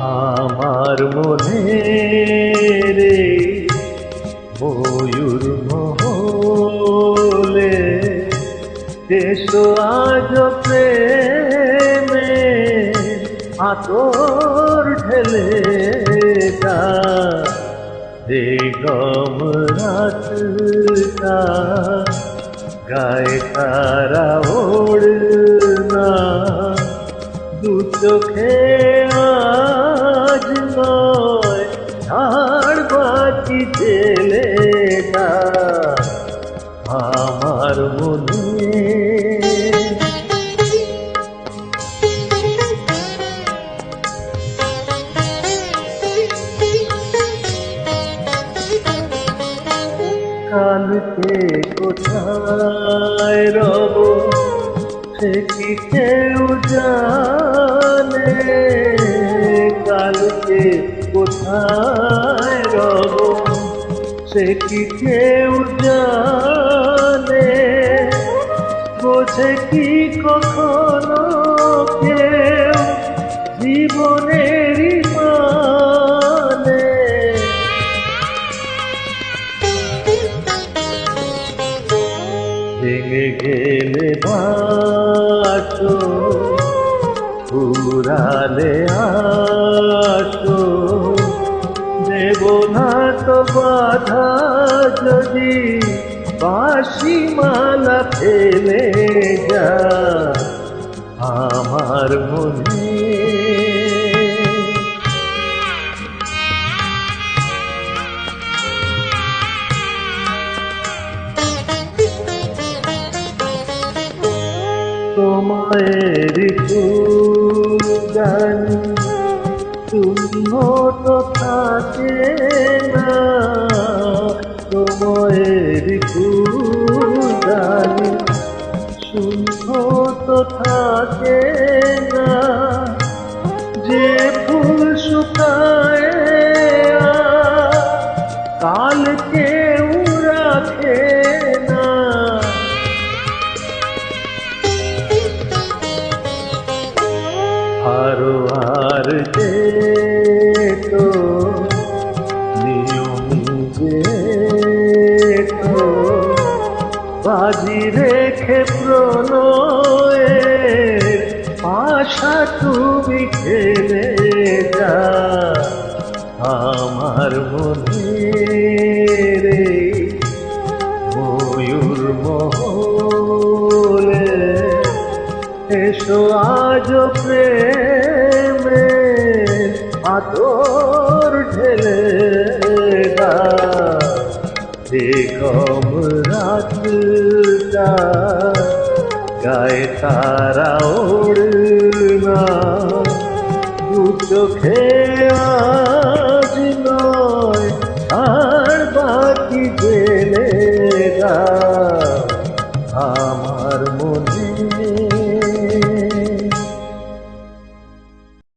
আমার মনে রে ময়ূর মহলে এসো আজ প্রেমে আতর ঢেলে বেগম রাতটা গায়ে তারা ওড়না দু চোখে আজ নয় ঝাড় বাতি জেলে আমার মনে কালকে কোথায় রব সে কি কেউ জানে, কালকে কোথায় রব সে কি কেউ জানে, বোঝে কি কখনো কেউ জীবনেরই মানে। ভেঙে গেলে বাসো ফুরালে আসো, দেব না তো বাধা যদি বাঁশি মালা ফেলে যা আমার মনে। তোমার জানি শূন্য তো থাকে না, তোমার জানি শূন্য তো থাকে না, যে ফুল শুকায় কাল কেউ রাখে না। আরো আর যে তো নিয়ম যে তো বাজি রেখে প্রণয়ের আশা তুমি খেলে যা আমার মনে রে ময়ূর মহলে এসো আজ প্রেমে আতর ঢেলে বেগম রাতটা গায়ে তারা ওড়না দু চোখে